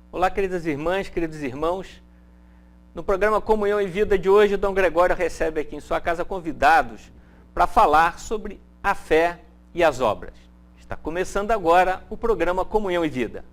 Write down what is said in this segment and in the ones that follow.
Olá, queridas irmãs, queridos irmãos. No programa Comunhão e Vida de hoje, o Dom Gregório recebe aqui em sua casa convidados para falar sobre a fé e as obras. Está começando agora o programa Comunhão e Vida.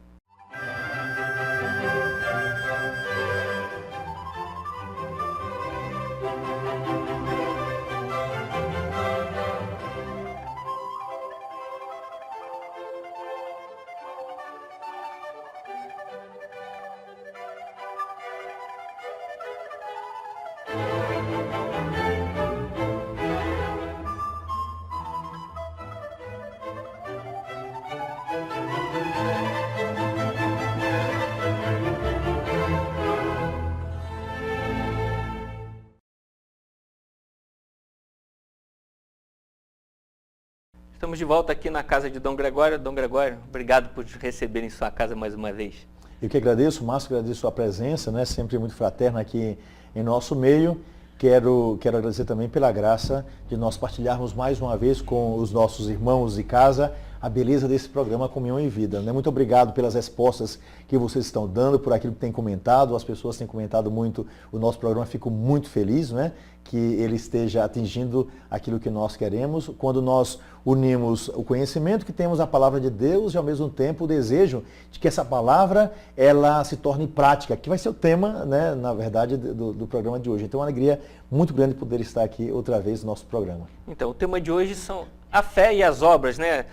Estamos de volta aqui na casa de Dom Gregório. Dom Gregório, obrigado por nos receber em sua casa mais uma vez. Eu que agradeço, Márcio, agradeço a sua presença, né? Sempre muito fraterna aqui em nosso meio. Quero agradecer também pela graça de nós partilharmos mais uma vez com os nossos irmãos de casa a beleza desse programa Comunhão e Vida, né? Muito obrigado pelas respostas que vocês estão dando, por aquilo que têm comentado. As pessoas têm comentado muito o nosso programa. Fico muito feliz, né, que ele esteja atingindo aquilo que nós queremos. Quando nós unimos o conhecimento que temos da palavra de Deus e ao mesmo tempo o desejo de que essa palavra ela se torne prática, que vai ser o tema, né, na verdade, do programa de hoje. Então, é uma alegria muito grande poder estar aqui outra vez no nosso programa. Então, o tema de hoje são a fé e as obras, né?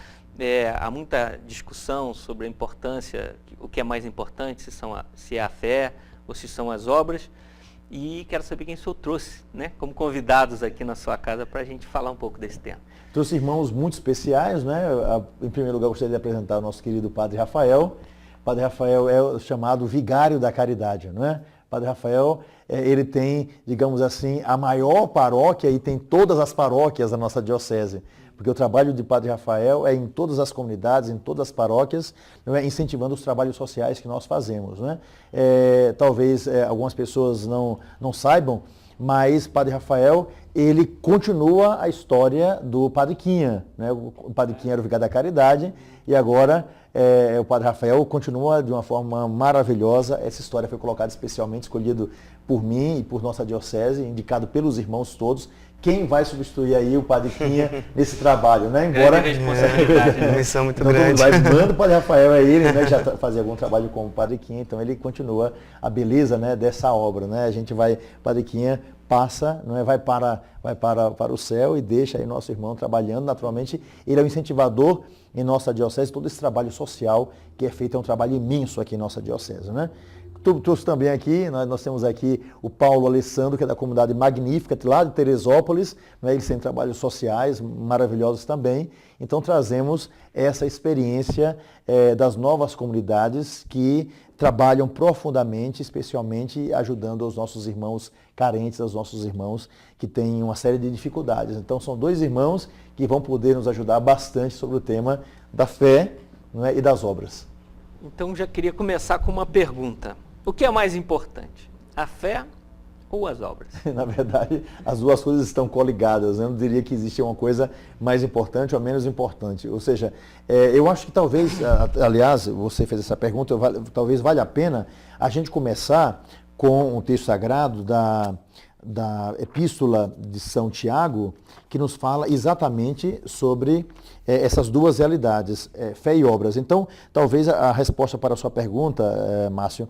Há muita discussão sobre a importância, o que é mais importante, se é a fé ou se são as obras. E quero saber quem o senhor trouxe, né, como convidados aqui na sua casa para a gente falar um pouco desse tema. Trouxe irmãos muito especiais, né? Em primeiro lugar, gostaria de apresentar o nosso querido Padre Rafael. O Padre Rafael é o chamado vigário da caridade, não é? O Padre Rafael, ele tem, digamos assim, a maior paróquia e tem todas as paróquias da nossa diocese. Porque o trabalho de Padre Rafael é em todas as comunidades, em todas as paróquias, não é? Incentivando os trabalhos sociais que nós fazemos, né? Talvez algumas pessoas não saibam, mas Padre Rafael, ele continua a história do Padre Quinha, né? O Padre Quinha era o vigário da caridade e agora o Padre Rafael continua de uma forma maravilhosa. Essa história foi colocada especialmente, escolhido por mim e por nossa diocese, indicado pelos irmãos todos. Quem vai substituir aí o Padre Quinha nesse trabalho, né? Embora responsabilidade, uma missão muito então, grande. Manda o Padre Rafael é ele, né? Já fazia algum trabalho com o Padre Quinha, então ele continua a beleza, né, dessa obra, né? A gente vai, Padre Quinha passa, não é? Vai para o céu e deixa aí nosso irmão trabalhando. Naturalmente, ele é o incentivador em nossa diocese, todo esse trabalho social que é feito, é um trabalho imenso aqui em nossa diocese, né? Trouxe também aqui, nós temos aqui o Paulo Alessandro, que é da comunidade magnífica, lá de Teresópolis, né? Eles têm trabalhos sociais maravilhosos também. Então trazemos essa experiência das novas comunidades que trabalham profundamente, especialmente ajudando os nossos irmãos carentes, os nossos irmãos que têm uma série de dificuldades. Então são dois irmãos que vão poder nos ajudar bastante sobre o tema da fé, não é, e das obras. Então já queria começar com uma pergunta. O que é mais importante, a fé ou as obras? Na verdade, as duas coisas estão coligadas. Eu não diria que existe uma coisa mais importante ou menos importante. Ou seja, eu acho que talvez, aliás, você fez essa pergunta, talvez valha a pena a gente começar com um texto sagrado da Epístola de São Tiago, que nos fala exatamente sobre essas duas realidades, fé e obras. Então, talvez a resposta para a sua pergunta, Márcio,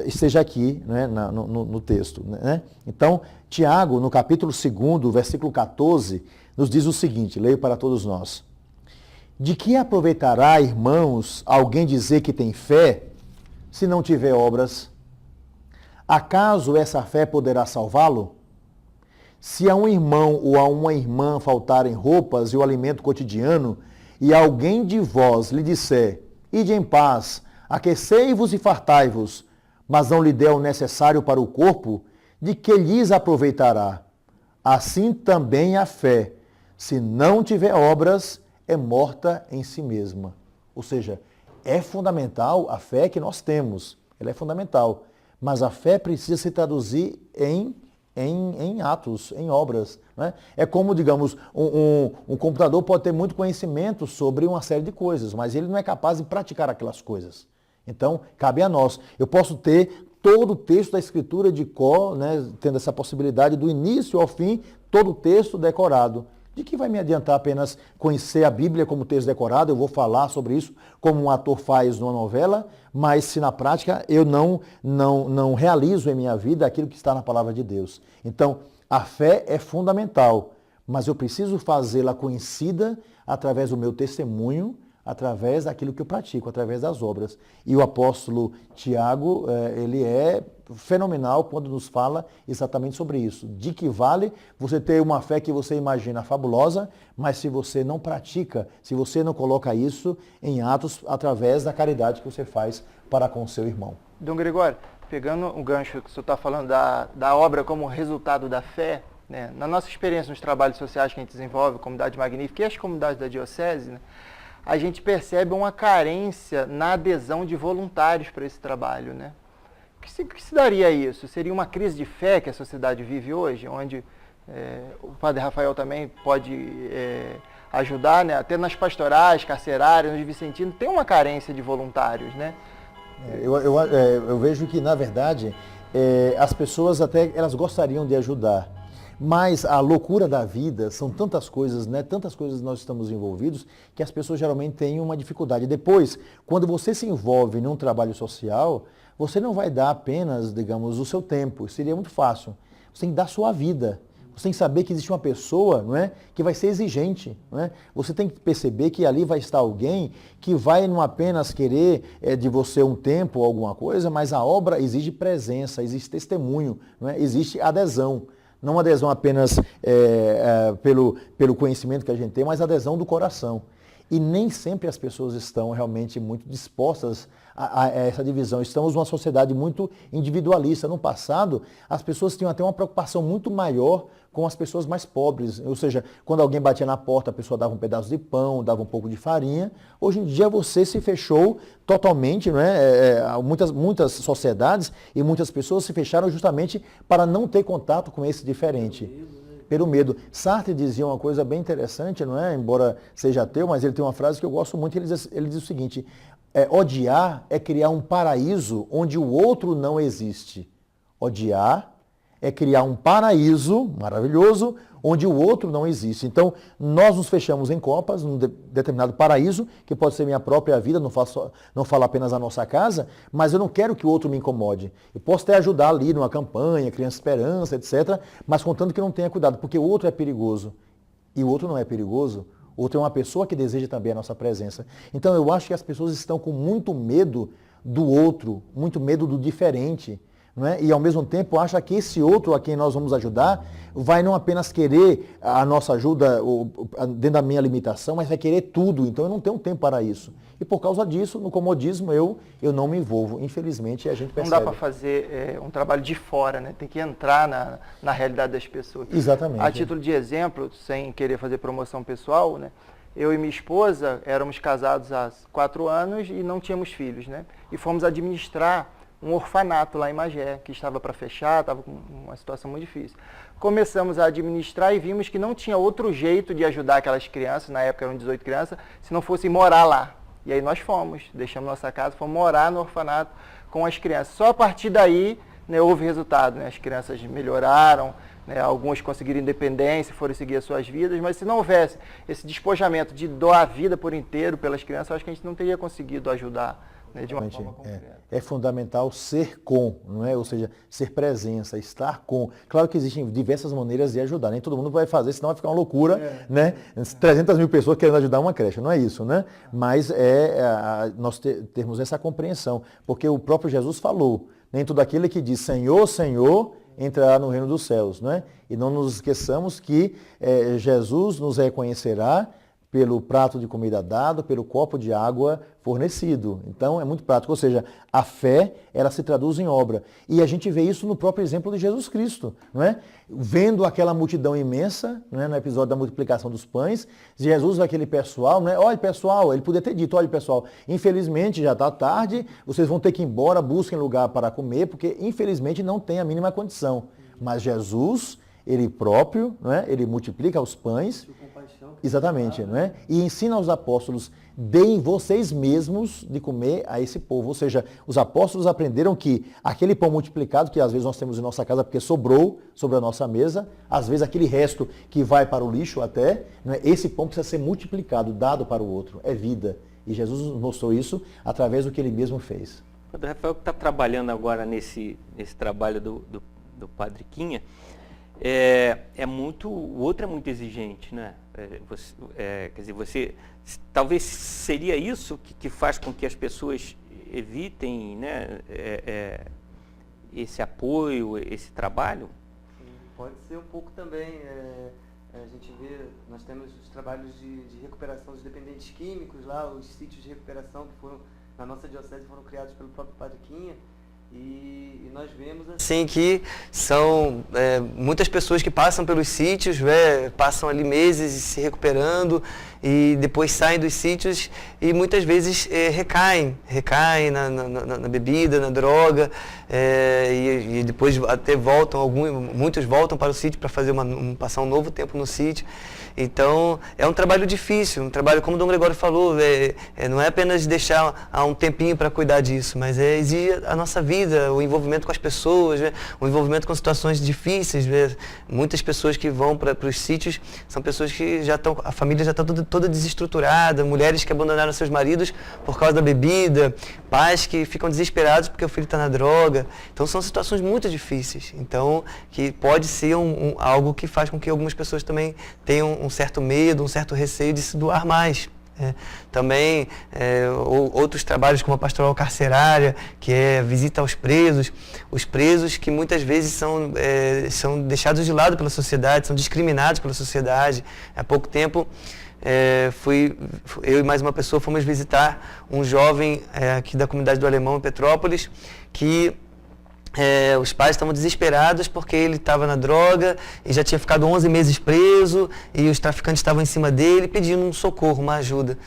esteja aqui, né, no texto, né? Então, Tiago, no capítulo 2, versículo 14, nos diz o seguinte, leio para todos nós. De que aproveitará, irmãos, alguém dizer que tem fé, se não tiver obras? Acaso essa fé poderá salvá-lo? Se a um irmão ou a uma irmã faltarem roupas e o alimento cotidiano, e alguém de vós lhe disser, ide em paz, aquecei-vos e fartai-vos, mas não lhe der o necessário para o corpo, de que lhes aproveitará? Assim também a fé, se não tiver obras, é morta em si mesma. Ou seja, é fundamental a fé que nós temos, ela é fundamental, mas a fé precisa se traduzir em atos, em obras, né? É como, digamos, um computador pode ter muito conhecimento sobre uma série de coisas, mas ele não é capaz de praticar aquelas coisas. Então, cabe a nós. Eu posso ter todo o texto da Escritura de cor, né, tendo essa possibilidade do início ao fim, todo o texto decorado. De que vai me adiantar apenas conhecer a Bíblia como texto decorado? Eu vou falar sobre isso como um ator faz numa novela, mas se na prática eu não realizo em minha vida aquilo que está na palavra de Deus. Então, a fé é fundamental, mas eu preciso fazê-la conhecida através do meu testemunho, através daquilo que eu pratico, através das obras. E o apóstolo Tiago, ele é fenomenal quando nos fala exatamente sobre isso. De que vale você ter uma fé que você imagina fabulosa, mas se você não pratica, se você não coloca isso em atos através da caridade que você faz para com o seu irmão. Dom Gregório, pegando o gancho que o senhor está falando da obra como resultado da fé, né? Na nossa experiência nos trabalhos sociais que a gente desenvolve, Comunidade Magnífica e as comunidades da Diocese, né? A gente percebe uma carência na adesão de voluntários para esse trabalho, né? O que se daria isso? Seria uma crise de fé que a sociedade vive hoje, onde o Padre Rafael também pode ajudar, né? Até nas pastorais, carcerárias, nos vicentinos, tem uma carência de voluntários, né? Eu vejo que, na verdade, as pessoas até elas gostariam de ajudar. Mas a loucura da vida, são tantas coisas, né? Tantas coisas nós estamos envolvidos, que as pessoas geralmente têm uma dificuldade. Depois, quando você se envolve num trabalho social, você não vai dar apenas, digamos, o seu tempo. Seria muito fácil. Você tem que dar a sua vida. Você tem que saber que existe uma pessoa, não é, que vai ser exigente. Não é? Você tem que perceber que ali vai estar alguém que vai não apenas querer de você um tempo ou alguma coisa, mas a obra exige presença, existe testemunho, não é? Existe adesão. Não adesão apenas pelo conhecimento que a gente tem, mas adesão do coração. E nem sempre as pessoas estão realmente muito dispostas a essa divisão. Estamos numa sociedade muito individualista. No passado, as pessoas tinham até uma preocupação muito maior com as pessoas mais pobres. Ou seja, quando alguém batia na porta, a pessoa dava um pedaço de pão, dava um pouco de farinha. Hoje em dia você se fechou totalmente, não é? Muitas sociedades e muitas pessoas se fecharam justamente para não ter contato com esse diferente. Pelo medo. Sartre dizia uma coisa bem interessante, não é? Embora seja ateu, mas ele tem uma frase que eu gosto muito, ele diz o seguinte: odiar é criar um paraíso onde o outro não existe. Odiar é criar um paraíso maravilhoso onde o outro não existe. Então, nós nos fechamos em copas, num determinado paraíso, que pode ser minha própria vida, não falo apenas a nossa casa, mas eu não quero que o outro me incomode. Eu posso até ajudar ali numa campanha, Criança Esperança, etc., mas contando que não tenha cuidado, porque o outro é perigoso. E o outro não é perigoso. O outro é uma pessoa que deseja também a nossa presença. Então, eu acho que as pessoas estão com muito medo do outro, muito medo do diferente. Não é? E ao mesmo tempo acha que esse outro a quem nós vamos ajudar vai não apenas querer a nossa ajuda dentro da minha limitação, mas vai querer tudo. Então eu não tenho tempo para isso. E por causa disso, no comodismo, eu não me envolvo. Infelizmente, a gente percebe. Não dá para fazer um trabalho de fora, né? Tem que entrar na realidade das pessoas. Exatamente. A título de exemplo, sem querer fazer promoção pessoal, né? Eu e minha esposa éramos casados há 4 anos e não tínhamos filhos, né? E fomos administrar um orfanato lá em Magé, que estava para fechar, estava com uma situação muito difícil. Começamos a administrar e vimos que não tinha outro jeito de ajudar aquelas crianças, na época eram 18 crianças, se não fosse morar lá. E aí nós fomos, deixamos nossa casa, fomos morar no orfanato com as crianças. Só a partir daí, né, houve resultado, né? As crianças melhoraram, né, algumas conseguiram independência, foram seguir as suas vidas, mas se não houvesse esse despojamento de doar a vida por inteiro pelas crianças, eu acho que a gente não teria conseguido ajudar, né, de uma forma concreta. É fundamental ser com, não é? Ou seja, ser presença, estar com. Claro que existem diversas maneiras de ajudar, nem todo mundo vai fazer, senão vai ficar uma loucura, né? 300 mil pessoas querendo ajudar uma creche, não é isso, né? Mas nós termos essa compreensão, porque o próprio Jesus falou, nem tudo aquele que diz Senhor, Senhor, entrará no reino dos céus, não é? E não nos esqueçamos que Jesus nos reconhecerá pelo prato de comida dado, pelo copo de água fornecido. Então, é muito prático. Ou seja, a fé, ela se traduz em obra. E a gente vê isso no próprio exemplo de Jesus Cristo, não é? Vendo aquela multidão imensa, não é? No episódio da multiplicação dos pães, Jesus, aquele pessoal, não é? Olha, pessoal, ele podia ter dito, olha, pessoal, infelizmente já está tarde, vocês vão ter que ir embora, busquem lugar para comer, porque infelizmente não tem a mínima condição. Mas Jesus, ele próprio, não é? Ele multiplica os pães. Exatamente, não é? E ensina aos apóstolos, deem vocês mesmos de comer a esse povo. Ou seja, os apóstolos aprenderam que aquele pão multiplicado, que às vezes nós temos em nossa casa porque sobrou sobre a nossa mesa, às vezes aquele resto que vai para o lixo até, não é? Esse pão precisa ser multiplicado, dado para o outro. É vida. E Jesus nos mostrou isso através do que ele mesmo fez. O Padre Rafael que está trabalhando agora nesse trabalho do Padre Quinha, o outro é muito exigente, né? Quer dizer, talvez seria isso que faz com que as pessoas evitem, né, esse apoio, esse trabalho? Pode ser um pouco também. A gente vê, nós temos os trabalhos de recuperação dos dependentes químicos lá, os sítios de recuperação que foram, na nossa diocese, foram criados pelo próprio Padre Quinha. E nós vemos assim que são muitas pessoas que passam pelos sítios, passam ali meses se recuperando e depois saem dos sítios e muitas vezes recaem na bebida, na droga, e depois até voltam, muitos voltam para o sítio para fazer passar um novo tempo no sítio. Então, é um trabalho difícil, um trabalho, como o Dom Gregório falou, não é apenas deixar um tempinho para cuidar disso, mas exige a nossa vida, o envolvimento com as pessoas, o envolvimento com situações difíceis. Muitas pessoas que vão para os sítios são pessoas que a família já está toda desestruturada, mulheres que abandonaram seus maridos por causa da bebida, pais que ficam desesperados porque o filho está na droga. Então, são situações muito difíceis. Então, que pode ser algo que faz com que algumas pessoas também tenham um certo medo, um certo receio de se doar mais. Também outros trabalhos como a pastoral carcerária, que é visita aos presos, os presos que muitas vezes são deixados de lado pela sociedade, são discriminados pela sociedade. Há pouco tempo eu e mais uma pessoa fomos visitar um jovem aqui da comunidade do Alemão, em Petrópolis, que os pais estavam desesperados porque ele estava na droga e já tinha ficado 11 meses preso e os traficantes estavam em cima dele pedindo um socorro, uma ajuda.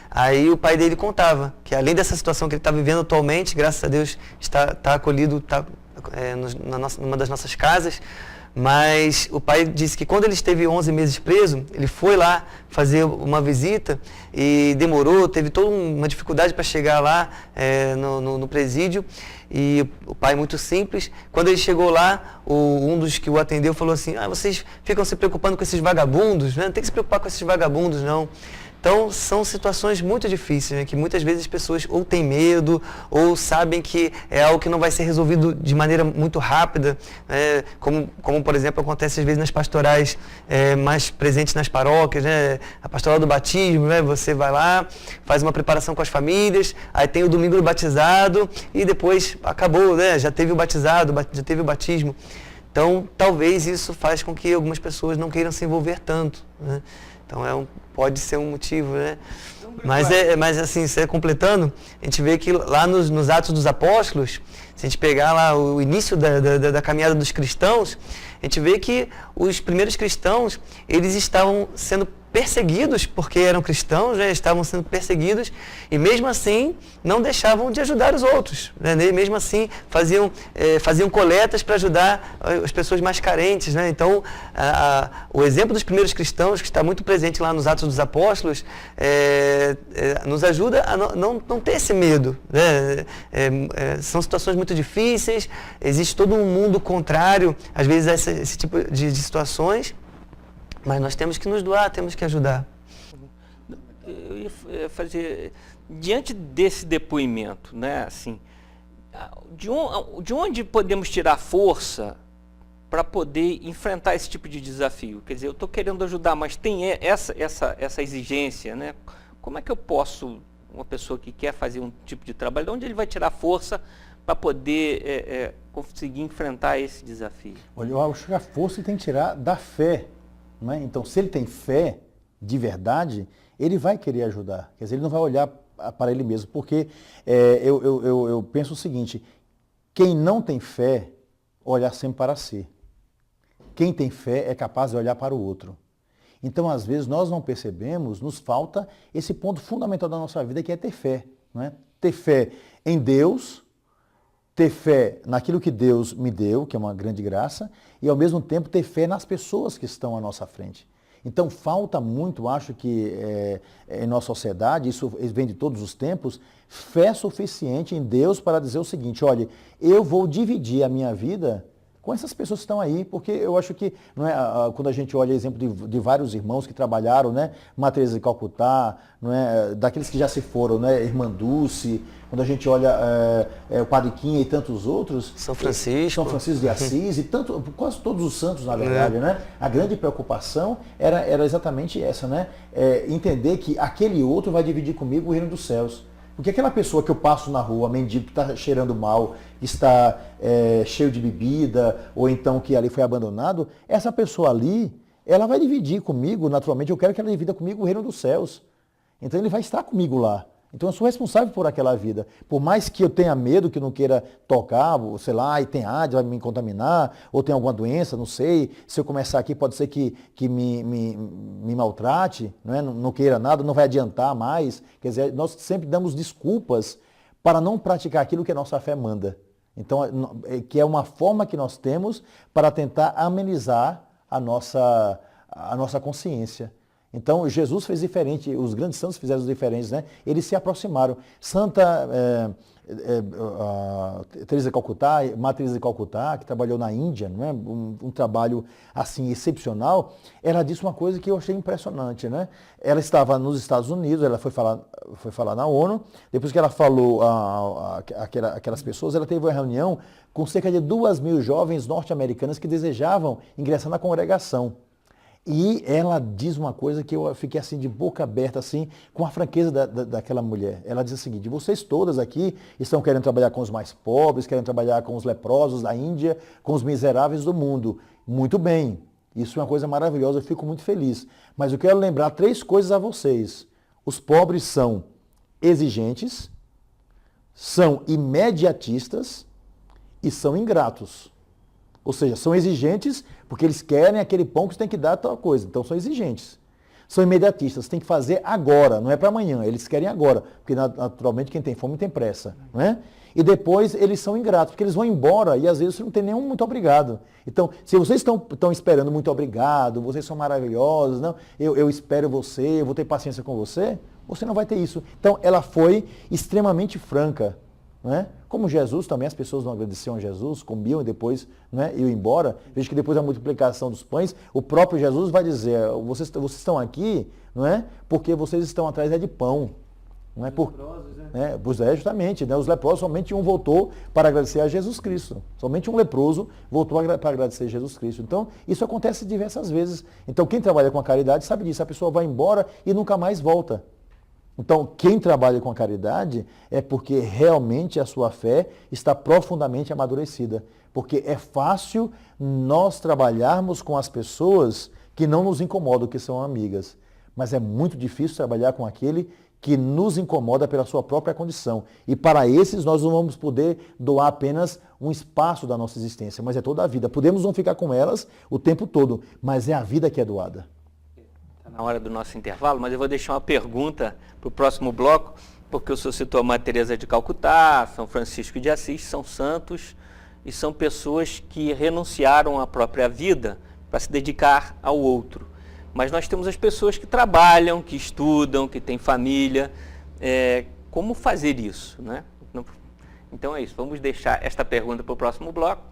Aí o pai dele contava que além dessa situação que ele está vivendo atualmente, graças a Deus está acolhido numa das nossas casas, mas o pai disse que quando ele esteve 11 meses preso, ele foi lá fazer uma visita e demorou, teve toda uma dificuldade para chegar lá no presídio. E o pai, muito simples, quando ele chegou lá, um dos que o atendeu falou assim: vocês ficam se preocupando com esses vagabundos, né? Não tem que se preocupar com esses vagabundos, não. Então, são situações muito difíceis, né? Que muitas vezes as pessoas ou têm medo, ou sabem que é algo que não vai ser resolvido de maneira muito rápida, como por exemplo, acontece às vezes nas pastorais mais presentes nas paróquias, né? A pastoral do batismo, né? Você vai lá, faz uma preparação com as famílias, aí tem o domingo do batizado, e depois acabou, né? Já teve o batizado, já teve o batismo. Então, talvez isso faz com que algumas pessoas não queiram se envolver tanto, né? Então, pode ser um motivo, né? Mas assim, completando, a gente vê que lá nos Atos dos Apóstolos, se a gente pegar lá o início da caminhada dos cristãos, a gente vê que os primeiros cristãos, eles estavam sendo perseguidos porque eram cristãos, né? Estavam sendo perseguidos e mesmo assim não deixavam de ajudar os outros, né? Mesmo assim faziam coletas para ajudar as pessoas mais carentes, né? Então o exemplo dos primeiros cristãos, que está muito presente lá nos Atos dos Apóstolos, nos ajuda a não ter esse medo, né? São situações muito difíceis, existe todo um mundo contrário às vezes a esse tipo de situações. Mas nós temos que nos doar, temos que ajudar. Eu ia fazer, diante desse depoimento, né, assim, de onde podemos tirar força para poder enfrentar esse tipo de desafio? Quer dizer, eu estou querendo ajudar, mas tem essa exigência, né? Como é que eu posso, uma pessoa que quer fazer um tipo de trabalho, de onde ele vai tirar força para poder conseguir enfrentar esse desafio? Olha, eu acho que a força tem que tirar da fé. Então, se ele tem fé de verdade, ele vai querer ajudar. Quer dizer, ele não vai olhar para ele mesmo. Porque eu penso o seguinte: quem não tem fé, olha sempre para si. Quem tem fé é capaz de olhar para o outro. Então, às vezes, nós não percebemos, nos falta esse ponto fundamental da nossa vida, que é ter fé. Não é? Ter fé em Deus, ter fé naquilo que Deus me deu, que é uma grande graça, e ao mesmo tempo ter fé nas pessoas que estão à nossa frente. Então falta muito, acho que em nossa sociedade, isso vem de todos os tempos, fé suficiente em Deus para dizer o seguinte: olha, eu vou dividir a minha vida com essas pessoas que estão aí, porque eu acho que, não é, quando a gente olha exemplo de vários irmãos que trabalharam, né, Madre Teresa de Calcutá, não é, daqueles que já se foram, né, Irmã Dulce, quando a gente olha o Padre Quinha e tantos outros, São Francisco de Assis e quase todos os santos, na verdade, né? A grande preocupação era exatamente essa, né? Entender que aquele outro vai dividir comigo o reino dos céus. Porque aquela pessoa que eu passo na rua, mendigo, que está cheirando mal, que está cheio de bebida, ou então que ali foi abandonado, essa pessoa ali, ela vai dividir comigo, naturalmente, eu quero que ela divida comigo o reino dos céus. Então ele vai estar comigo lá. Então eu sou responsável por aquela vida. Por mais que eu tenha medo, que eu não queira tocar, sei lá, e tem AIDS, vai me contaminar, ou tem alguma doença, não sei. Se eu começar aqui, pode ser que me maltrate, não queira nada, não vai adiantar mais. Quer dizer, nós sempre damos desculpas para não praticar aquilo que a nossa fé manda. Então, que é uma forma que nós temos para tentar amenizar a nossa consciência. Então, Jesus fez diferente, os grandes santos fizeram diferentes, né? Eles se aproximaram. Santa Teresa de Calcutá, Madre Teresa de Calcutá, que trabalhou na Índia, não é? Um trabalho assim excepcional, ela disse uma coisa que eu achei impressionante, né? Ela estava nos Estados Unidos, ela foi falar na ONU, depois que ela falou aquelas pessoas, ela teve uma reunião com cerca de 2.000 jovens norte-americanas que desejavam ingressar na congregação. E ela diz uma coisa que eu fiquei assim de boca aberta, assim, com a franqueza daquela mulher. Ela diz o seguinte: vocês todas aqui estão querendo trabalhar com os mais pobres, querem trabalhar com os leprosos da Índia, com os miseráveis do mundo. Muito bem, isso é uma coisa maravilhosa, eu fico muito feliz. Mas eu quero lembrar 3 coisas a vocês. Os pobres são exigentes, são imediatistas e são ingratos. Ou seja, são exigentes porque eles querem aquele pão que você tem que dar tal coisa. Então são exigentes. São imediatistas, tem que fazer agora, não é para amanhã. Eles querem agora, porque naturalmente quem tem fome tem pressa. Não é? E depois eles são ingratos, porque eles vão embora e às vezes você não tem nenhum muito obrigado. Então, se vocês estão esperando muito obrigado, vocês são maravilhosos, não, eu espero você, eu vou ter paciência com você, você não vai ter isso. Então ela foi extremamente franca. Não é? Como Jesus também, as pessoas não agradeciam a Jesus, comiam e depois iam embora. Veja que depois da multiplicação dos pães, o próprio Jesus vai dizer: vocês estão aqui, não é? Porque vocês estão atrás de pão. Não é? Leprosos, né? Justamente, né? Os leprosos, somente um voltou para agradecer a Jesus Cristo. Somente um leproso voltou para agradecer a Jesus Cristo. Então, isso acontece diversas vezes. Então, quem trabalha com a caridade sabe disso. A pessoa vai embora e nunca mais volta. Então, quem trabalha com a caridade é porque realmente a sua fé está profundamente amadurecida. Porque é fácil nós trabalharmos com as pessoas que não nos incomodam, que são amigas. Mas é muito difícil trabalhar com aquele que nos incomoda pela sua própria condição. E para esses nós não vamos poder doar apenas um espaço da nossa existência, mas é toda a vida. Podemos não ficar com elas o tempo todo, mas é a vida que é doada. Na hora do nosso intervalo, mas eu vou deixar uma pergunta para o próximo bloco, porque o senhor citou a Madre Teresa de Calcutá, São Francisco de Assis, são santos e são pessoas que renunciaram à própria vida para se dedicar ao outro. Mas nós temos as pessoas que trabalham, que estudam, que têm família. Como fazer isso, né? Então é isso, vamos deixar esta pergunta para o próximo bloco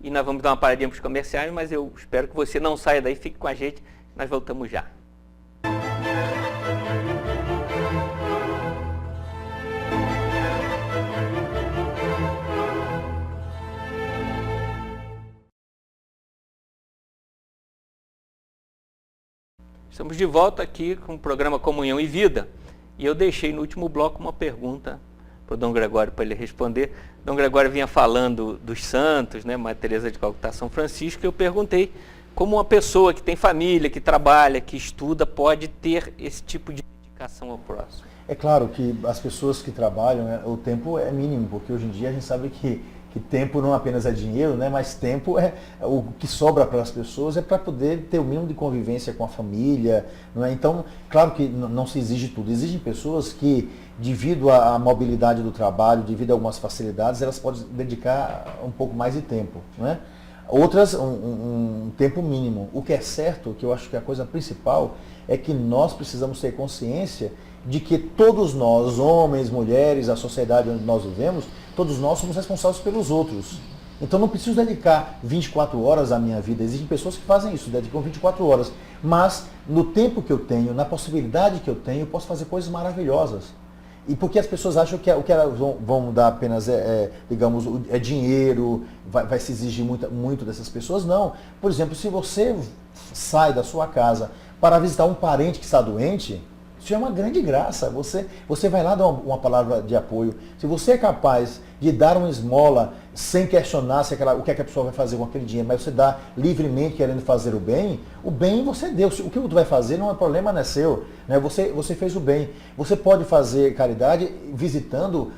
e nós vamos dar uma paradinha para os comerciais, mas eu espero que você não saia daí, fique com a gente, nós voltamos já. Estamos de volta aqui com o programa Comunhão e Vida. E eu deixei no último bloco uma pergunta para o Dom Gregório para ele responder. Dom Gregório vinha falando dos santos, né, Madre Teresa de Calcutá, São Francisco, e eu perguntei como uma pessoa que tem família, que trabalha, que estuda, pode ter esse tipo de dedicação ao próximo. É claro que as pessoas que trabalham, o tempo é mínimo, porque hoje em dia a gente sabe que que tempo não apenas é dinheiro, né? Mas tempo é o que sobra para as pessoas é para poder ter o mínimo de convivência com a família, não é? Então, claro que não se exige tudo. Existem pessoas que, devido à mobilidade do trabalho, devido a algumas facilidades, elas podem dedicar um pouco mais de tempo, não é? Outras, um tempo mínimo. O que é certo, que eu acho que a coisa principal, é que nós precisamos ter consciência de que todos nós, homens, mulheres, a sociedade onde nós vivemos, todos nós somos responsáveis pelos outros. Então não preciso dedicar 24 horas à minha vida. Existem pessoas que fazem isso, dedicam 24 horas. Mas no tempo que eu tenho, na possibilidade que eu tenho, eu posso fazer coisas maravilhosas. E porque as pessoas acham que o que elas vão dar apenas digamos, é dinheiro, vai se exigir muito dessas pessoas. Não. Por exemplo, se você sai da sua casa para visitar um parente que está doente, isso é uma grande graça. Você vai lá dar uma palavra de apoio. Se você é capaz de dar uma esmola sem questionar o que é que a pessoa vai fazer com aquele dinheiro, mas você dá livremente querendo fazer o bem você deu. O que você vai fazer não é problema, não é seu. Né? Você fez o bem. Você pode fazer caridade visitando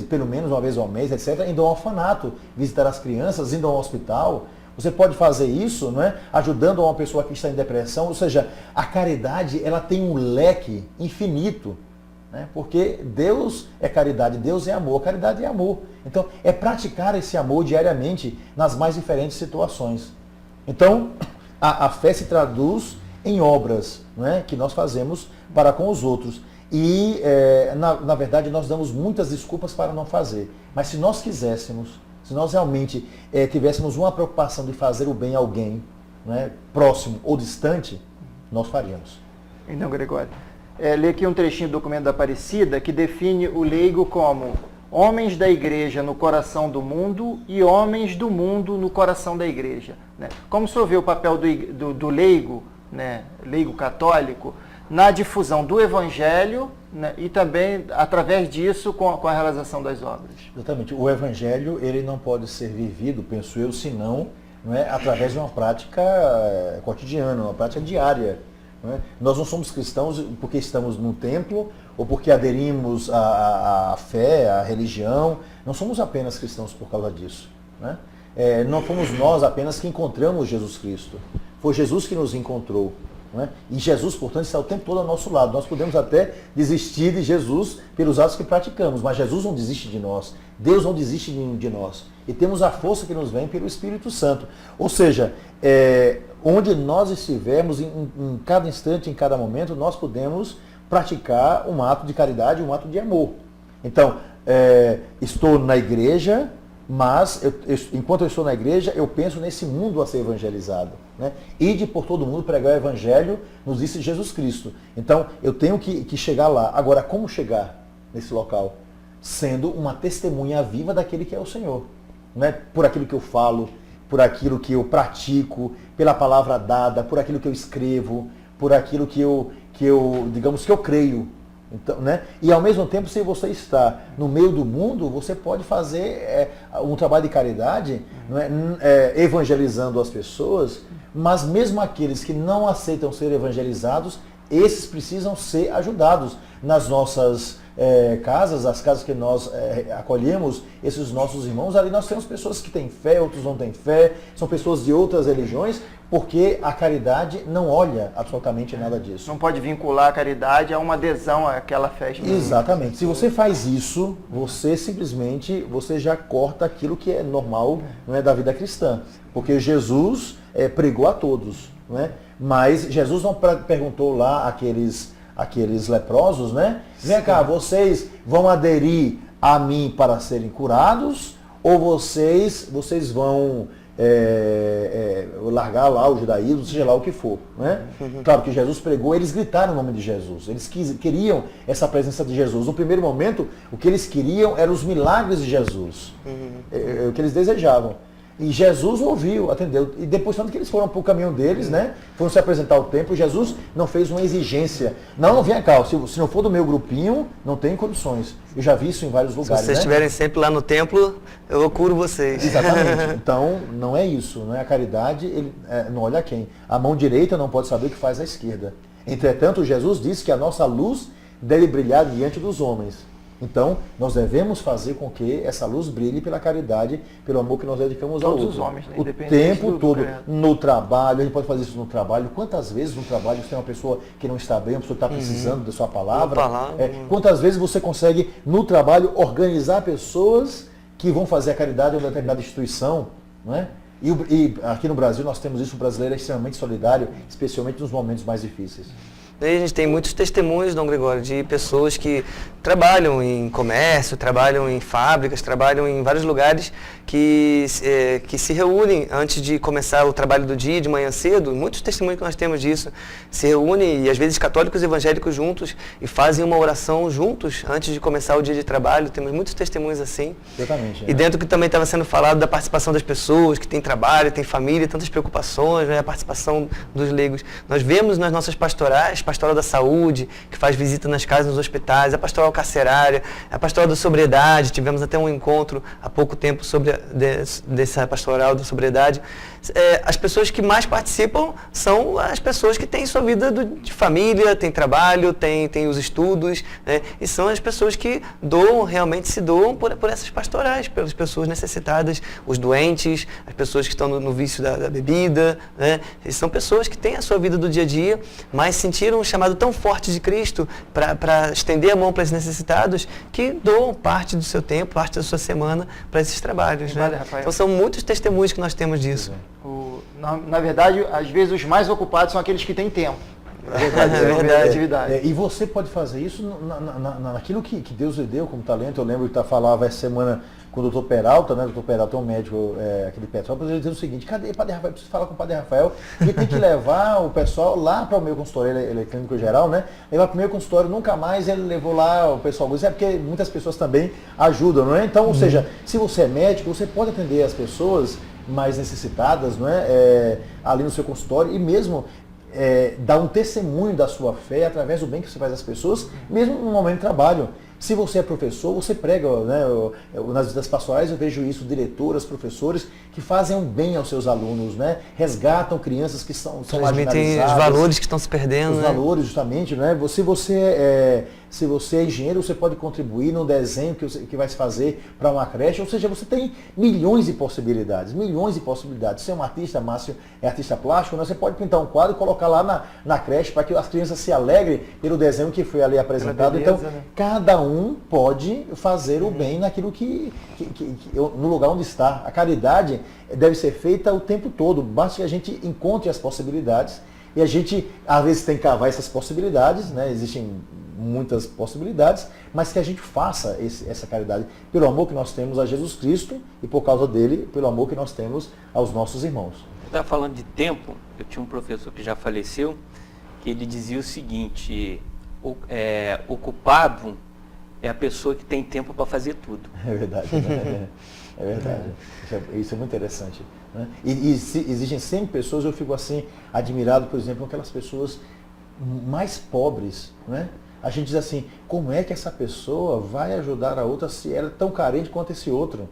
pelo menos uma vez ao mês, etc., indo ao orfanato, visitar as crianças, indo ao hospital. Você pode fazer isso, não é? Ajudando uma pessoa que está em depressão. Ou seja, a caridade ela tem um leque infinito. Né? Porque Deus é caridade, Deus é amor, caridade é amor. Então, é praticar esse amor diariamente nas mais diferentes situações. Então, a fé se traduz em obras, não é? Que nós fazemos para com os outros. E, na verdade, nós damos muitas desculpas para não fazer. Mas se nós quiséssemos, se nós realmente tivéssemos uma preocupação de fazer o bem a alguém, né, próximo ou distante, nós faríamos. Então, Gregório, lê aqui um trechinho do documento da Aparecida que define o leigo como homens da igreja no coração do mundo e homens do mundo no coração da igreja. Né? Como o senhor vê o papel do leigo, né, leigo católico, na difusão do evangelho, né, e também, através disso, com a realização das obras? Exatamente. O evangelho ele não pode ser vivido, penso eu, senão através de uma prática cotidiana, uma prática diária. Não é? Nós não somos cristãos porque estamos no templo ou porque aderimos à fé, à religião. Não somos apenas cristãos por causa disso. Né? Não fomos nós apenas que encontramos Jesus Cristo. Foi Jesus que nos encontrou. Não é? E Jesus, portanto, está o tempo todo ao nosso lado. Nós podemos até desistir de Jesus pelos atos que praticamos, mas Jesus não desiste de nós. Deus não desiste de nós. E temos a força que nos vem pelo Espírito Santo. Ou seja, onde nós estivermos, em cada instante, em cada momento, nós podemos praticar um ato de caridade, um ato de amor. Então, estou na igreja, mas enquanto eu estou na igreja, eu penso nesse mundo a ser evangelizado. Né? Ide por todo mundo pregar o evangelho, nos disse Jesus Cristo. Então, eu tenho que chegar lá. Agora, como chegar nesse local? Sendo uma testemunha viva daquele que é o Senhor. Né? Por aquilo que eu falo, por aquilo que eu pratico, pela palavra dada, por aquilo que eu escrevo, por aquilo que eu digamos que eu creio. Então, né? E ao mesmo tempo, se você está no meio do mundo, você pode fazer um trabalho de caridade, evangelizando as pessoas, mas mesmo aqueles que não aceitam ser evangelizados, esses precisam ser ajudados nas nossas casas, as casas que nós acolhemos, esses nossos irmãos. Ali nós temos pessoas que têm fé, outros não têm fé, são pessoas de outras religiões, porque a caridade não olha absolutamente nada disso. Não pode vincular a caridade a uma adesão àquela fé. Exatamente. Se você faz isso, você já corta aquilo que é normal, não é, da vida cristã. Porque Jesus pregou a todos. Não é? Mas Jesus não perguntou lá aqueles leprosos, né? Vem cá, vocês vão aderir a mim para serem curados ou vocês vão largar lá o judaísmo, seja lá o que for. Né? Claro que Jesus pregou, eles gritaram o nome de Jesus. Eles queriam essa presença de Jesus. No primeiro momento, o que eles queriam eram os milagres de Jesus. O que eles desejavam. E Jesus ouviu, atendeu. E depois, tanto que eles foram para o caminho deles, né? Foram se apresentar ao templo. Jesus não fez uma exigência. Não, vem cá, se não for do meu grupinho, não tem condições. Eu já vi isso em vários lugares. Se vocês estiverem sempre lá no templo, eu curo vocês. Exatamente. Então, não é isso. Não é a caridade, não olha quem. A mão direita não pode saber o que faz a esquerda. Entretanto, Jesus disse que a nossa luz deve brilhar diante dos homens. Então, nós devemos fazer com que essa luz brilhe pela caridade, pelo amor que nós dedicamos ao outro. Todos os homens, né? O tempo todo, no trabalho, a gente pode fazer isso no trabalho. Quantas vezes no trabalho você tem uma pessoa que não está bem, uma pessoa que está precisando da sua palavra? Quantas vezes você consegue, no trabalho, organizar pessoas que vão fazer a caridade em uma determinada instituição, não é? E aqui no Brasil nós temos isso, o brasileiro é extremamente solidário, especialmente nos momentos mais difíceis. Daí a gente tem muitos testemunhos, Dom Gregório, de pessoas que trabalham em comércio, trabalham em fábricas, trabalham em vários lugares que se reúnem antes de começar o trabalho do dia, de manhã cedo. Muitos testemunhos que nós temos disso. Se reúnem, e às vezes católicos e evangélicos juntos, e fazem uma oração juntos antes de começar o dia de trabalho. Temos muitos testemunhos assim. Exatamente. E dentro que também estava sendo falado da participação das pessoas, que têm trabalho, têm família, tantas preocupações, né? A participação dos leigos. Nós vemos nas nossas pastorais, pastoral da saúde, que faz visita nas casas, nos hospitais, a pastoral carcerária, a pastoral da sobriedade. Tivemos até um encontro há pouco tempo sobre dessa pastoral da sobriedade. As pessoas que mais participam são as pessoas que têm sua vida de família, têm trabalho, têm os estudos, né? E são as pessoas que realmente se doam por essas pastorais, pelas pessoas necessitadas, os doentes, as pessoas que estão no vício da bebida, né? E são pessoas que têm a sua vida do dia a dia, mas sentiram um chamado tão forte de Cristo para estender a mão para esses necessitados, que doam parte do seu tempo, parte da sua semana para esses trabalhos. Né? Então são muitos testemunhos que nós temos disso. Na verdade, às vezes os mais ocupados são aqueles que têm tempo. É verdade. Atividade. E você pode fazer isso naquilo que Deus lhe deu como talento. Eu lembro que falava essa semana com o doutor Peralta, né? O doutor Peralta é um médico aqui de Petrópolis, ele dizia o seguinte: cadê o Padre Rafael? Eu preciso falar com o Padre Rafael, ele tem que levar o pessoal lá para o meu consultório, ele é clínico geral, né? Levar para o meu consultório, nunca mais ele levou lá o pessoal, porque muitas pessoas também ajudam, não é? Então, ou seja, se você é médico, você pode atender as pessoas mais necessitadas, não é? Ali no seu consultório, e mesmo dar um testemunho da sua fé através do bem que você faz às pessoas, mesmo no momento de trabalho. Se você é professor, você prega, né? Nas visitas pastorais eu vejo isso, diretoras, professores, que fazem um bem aos seus alunos, né? Resgatam crianças que são marginalizadas. Os valores que estão se perdendo. Os valores, justamente, né? Se você é engenheiro, você pode contribuir no desenho que vai se fazer para uma creche, ou seja, você tem milhões de possibilidades. Você é um artista, Márcio é artista plástico, né? Você pode pintar um quadro e colocar lá na creche para que as crianças se alegrem pelo desenho que foi ali apresentado. Beleza, então, né? Cada um pode fazer o bem naquilo no lugar onde está. A caridade deve ser feita o tempo todo. Basta que a gente encontre as possibilidades. E a gente, às vezes, tem que cavar essas possibilidades, né? Existem muitas possibilidades, mas que a gente faça essa caridade pelo amor que nós temos a Jesus Cristo e, por causa dele, pelo amor que nós temos aos nossos irmãos. Eu estava falando de tempo, eu tinha um professor que já faleceu, que ele dizia o seguinte: ocupado é a pessoa que tem tempo para fazer tudo. É verdade, né? É verdade. Isso é muito interessante. Né? E existem sempre pessoas, eu fico assim, admirado, por exemplo, com aquelas pessoas mais pobres, né? A gente diz assim, como é que essa pessoa vai ajudar a outra se ela é tão carente quanto esse outro?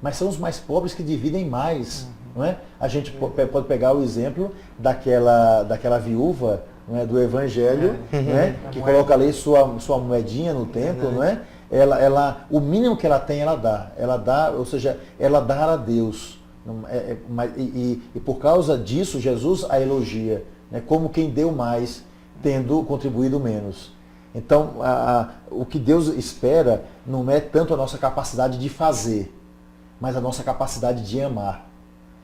Mas são os mais pobres que dividem mais, não é? A gente pode pegar o exemplo daquela viúva, não é, do Evangelho, né, que coloca ali sua moedinha no templo, não é? O mínimo que ela tem, ela dá, ou seja, ela dá a Deus. E por causa disso, Jesus a elogia, né, como quem deu mais, tendo contribuído menos. Então, o que Deus espera não é tanto a nossa capacidade de fazer, mas a nossa capacidade de amar.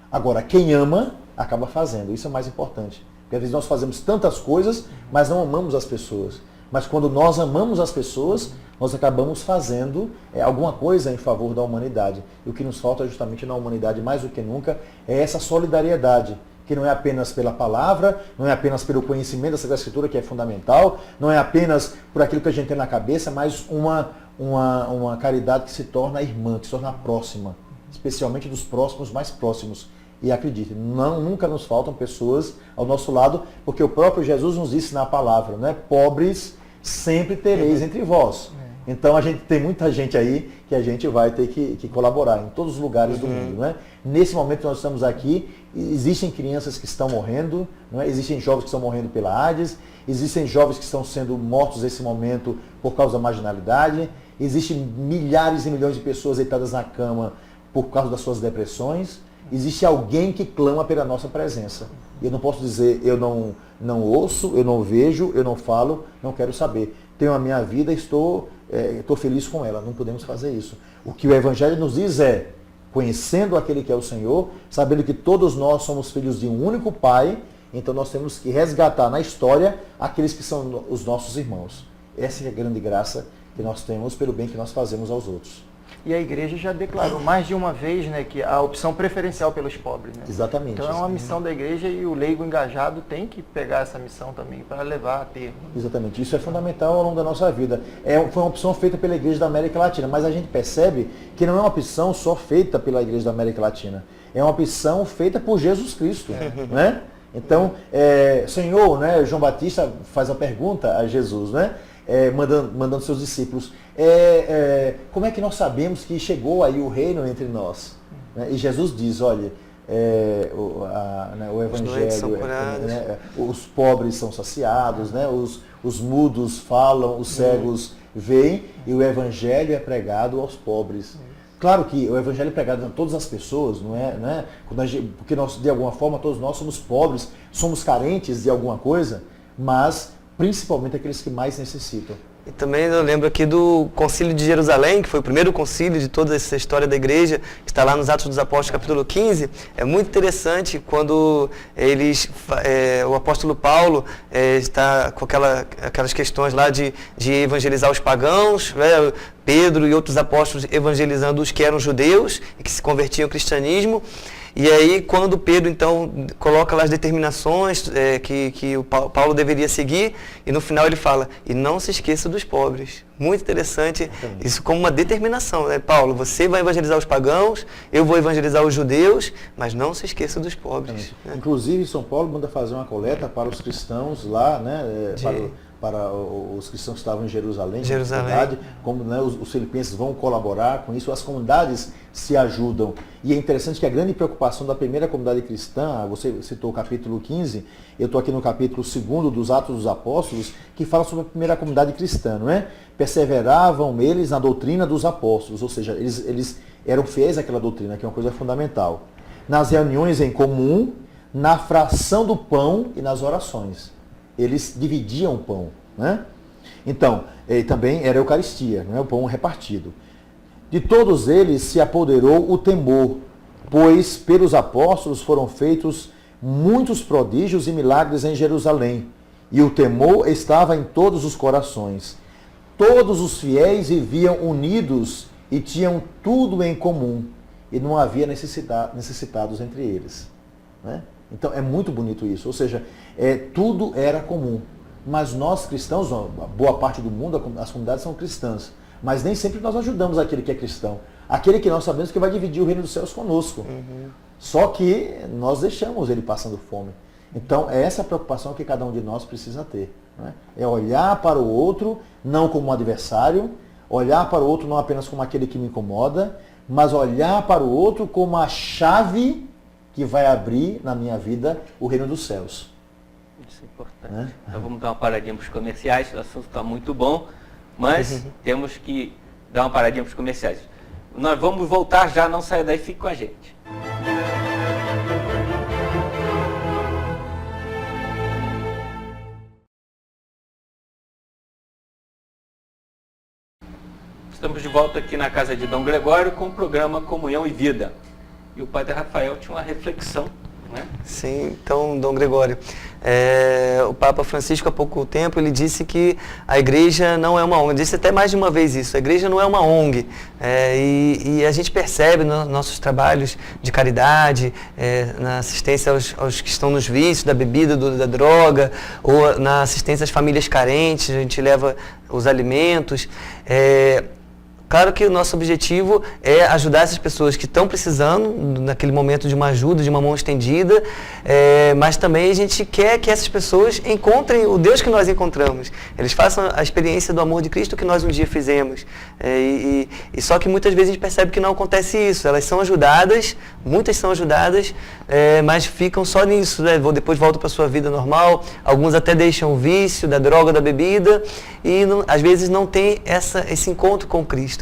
Agora, quem ama, acaba fazendo. Isso é o mais importante. Porque às vezes nós fazemos tantas coisas, mas não amamos as pessoas. Mas quando nós amamos as pessoas, nós acabamos fazendo alguma coisa em favor da humanidade. E o que nos falta justamente na humanidade, mais do que nunca, é essa solidariedade. Que não é apenas pela palavra, não é apenas pelo conhecimento da Sagrada Escritura, que é fundamental, não é apenas por aquilo que a gente tem na cabeça, mas uma caridade que se torna irmã, que se torna próxima, especialmente dos próximos mais próximos. E acredite, nunca nos faltam pessoas ao nosso lado, porque o próprio Jesus nos disse na palavra, né? Pobres sempre tereis entre vós. Então a gente tem muita gente aí que a gente vai ter que colaborar em todos os lugares do mundo. Né? Nesse momento nós estamos aqui, existem crianças que estão morrendo, não é? Existem jovens que estão morrendo pela AIDS, existem jovens que estão sendo mortos nesse momento por causa da marginalidade, existem milhares e milhões de pessoas deitadas na cama por causa das suas depressões. Existe alguém que clama pela nossa presença. Eu não posso dizer, eu não ouço, eu não vejo, eu não falo, não quero saber. Tenho a minha vida, estou feliz com ela. Não podemos fazer isso. O que o Evangelho nos diz é, conhecendo aquele que é o Senhor, sabendo que todos nós somos filhos de um único Pai, então nós temos que resgatar na história aqueles que são os nossos irmãos. Essa é a grande graça que nós temos pelo bem que nós fazemos aos outros. E a igreja já declarou mais de uma vez, né, que a opção preferencial pelos pobres. Né? Exatamente. Então é uma missão da igreja e o leigo engajado tem que pegar essa missão também para levar a termo. Exatamente. Isso é fundamental ao longo da nossa vida. Foi uma opção feita pela Igreja da América Latina, mas a gente percebe que não é uma opção só feita pela Igreja da América Latina. É uma opção feita por Jesus Cristo. Né? Então, Senhor, né, João Batista faz a pergunta a Jesus, né? Mandando seus discípulos, como é que nós sabemos que chegou aí o reino entre nós? Né? E Jesus diz, olha, o Evangelho, os pobres são saciados, né? Os mudos falam, os cegos veem, e o Evangelho é pregado aos pobres. Claro que o Evangelho é pregado a todas as pessoas, não é? Porque nós, de alguma forma, todos nós somos pobres, somos carentes de alguma coisa, mas principalmente aqueles que mais necessitam. E também eu lembro aqui do Concílio de Jerusalém, que foi o primeiro concílio de toda essa história da igreja, que está lá nos Atos dos Apóstolos, capítulo 15. É muito interessante quando o apóstolo Paulo está com aquelas questões lá de evangelizar os pagãos, né? Pedro e outros apóstolos evangelizando os que eram judeus e que se convertiam ao cristianismo. E aí, quando Pedro, então, coloca lá as determinações que o Paulo deveria seguir, e no final ele fala, e não se esqueça dos pobres. Muito interessante, isso como uma determinação, né? Paulo, você vai evangelizar os pagãos, eu vou evangelizar os judeus, mas não se esqueça dos pobres. Né? Inclusive, São Paulo manda fazer uma coleta para os cristãos lá, né? Para os cristãos que estavam em Jerusalém. Como, né, os filipenses vão colaborar com isso, as comunidades se ajudam. E é interessante que a grande preocupação da primeira comunidade cristã, você citou o capítulo 15, eu estou aqui no capítulo 2 dos Atos dos Apóstolos, que fala sobre a primeira comunidade cristã, não é? Perseveravam eles na doutrina dos apóstolos, ou seja, eles eram fiéis àquela doutrina, que é uma coisa fundamental. Nas reuniões em comum, na fração do pão e nas orações. Eles dividiam o pão, né? Então, também era a Eucaristia, não é? O pão repartido. De todos eles se apoderou o temor, pois pelos apóstolos foram feitos muitos prodígios e milagres em Jerusalém, e o temor estava em todos os corações. Todos os fiéis viviam unidos e tinham tudo em comum, e não havia necessitados entre eles, né? Então é muito bonito isso, ou seja, tudo era comum. Mas nós cristãos, boa parte do mundo, as comunidades são cristãs, mas nem sempre nós ajudamos aquele que é cristão, aquele que nós sabemos que vai dividir o reino dos céus conosco. Só que nós deixamos ele passando fome. Então é essa preocupação que cada um de nós precisa ter. Né? É olhar para o outro não como um adversário, olhar para o outro não apenas como aquele que me incomoda, mas olhar para o outro como a chave que vai abrir na minha vida o reino dos céus. Isso é importante. Então vamos dar uma paradinha para os comerciais, o assunto está muito bom, mas temos que dar uma paradinha para os comerciais. Nós vamos voltar já, não saia daí, fique com a gente. Estamos de volta aqui na casa de Dom Gregório com o programa Comunhão e Vida. E o Padre Rafael tinha uma reflexão, né? Sim, então, Dom Gregório, o Papa Francisco há pouco tempo, ele disse que a igreja não é uma ONG, ele disse até mais de uma vez isso, a igreja não é uma ONG, e a gente percebe nos nossos trabalhos de caridade, na assistência aos que estão nos vícios, da bebida, da droga, ou na assistência às famílias carentes, a gente leva os alimentos, Claro que o nosso objetivo é ajudar essas pessoas que estão precisando, naquele momento, de uma ajuda, de uma mão estendida, mas também a gente quer que essas pessoas encontrem o Deus que nós encontramos. Eles façam a experiência do amor de Cristo que nós um dia fizemos. E só que muitas vezes a gente percebe que não acontece isso. Elas são ajudadas, muitas são ajudadas, mas ficam só nisso, né? Depois voltam para a sua vida normal. Alguns até deixam o vício da droga, da bebida, e às vezes não tem esse encontro com Cristo.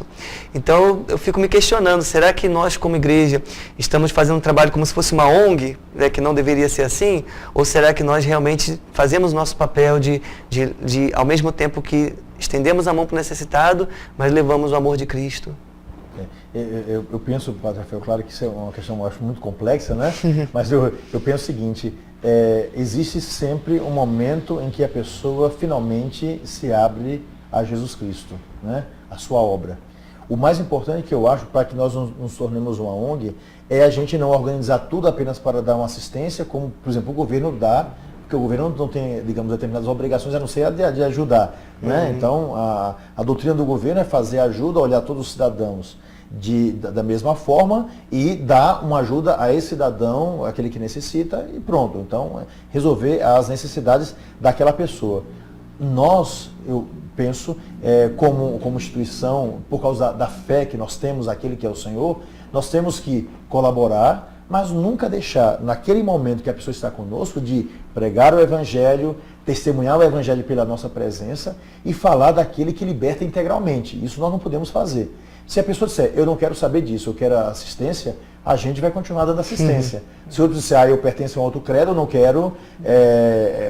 Então eu fico me questionando, será que nós como igreja estamos fazendo um trabalho como se fosse uma ONG, né, que não deveria ser assim? Ou será que nós realmente fazemos o nosso papel de ao mesmo tempo que estendemos a mão para o necessitado, mas levamos o amor de Cristo? Eu penso, Padre Rafael, claro que isso é uma questão, eu acho, muito complexa, né? Mas eu penso o seguinte, existe sempre um momento em que a pessoa finalmente se abre a Jesus Cristo, né? A sua obra. O mais importante que eu acho para que nós nos tornemos uma ONG é a gente não organizar tudo apenas para dar uma assistência, como, por exemplo, o governo dá, porque o governo não tem, digamos, determinadas obrigações, a não ser a de ajudar, né? Então, a doutrina do governo é fazer ajuda, olhar todos os cidadãos da mesma forma e dar uma ajuda a esse cidadão, aquele que necessita, e pronto. Então, resolver as necessidades daquela pessoa. Nós, eu penso, como instituição, por causa da fé que nós temos naquele que é o Senhor, nós temos que colaborar, mas nunca deixar, naquele momento que a pessoa está conosco, de pregar o Evangelho, testemunhar o Evangelho pela nossa presença e falar daquele que liberta integralmente. Isso nós não podemos fazer. Se a pessoa disser, eu não quero saber disso, eu quero assistência, a gente vai continuar dando assistência. Se outro disser, eu pertenço a um outro credo, eu não quero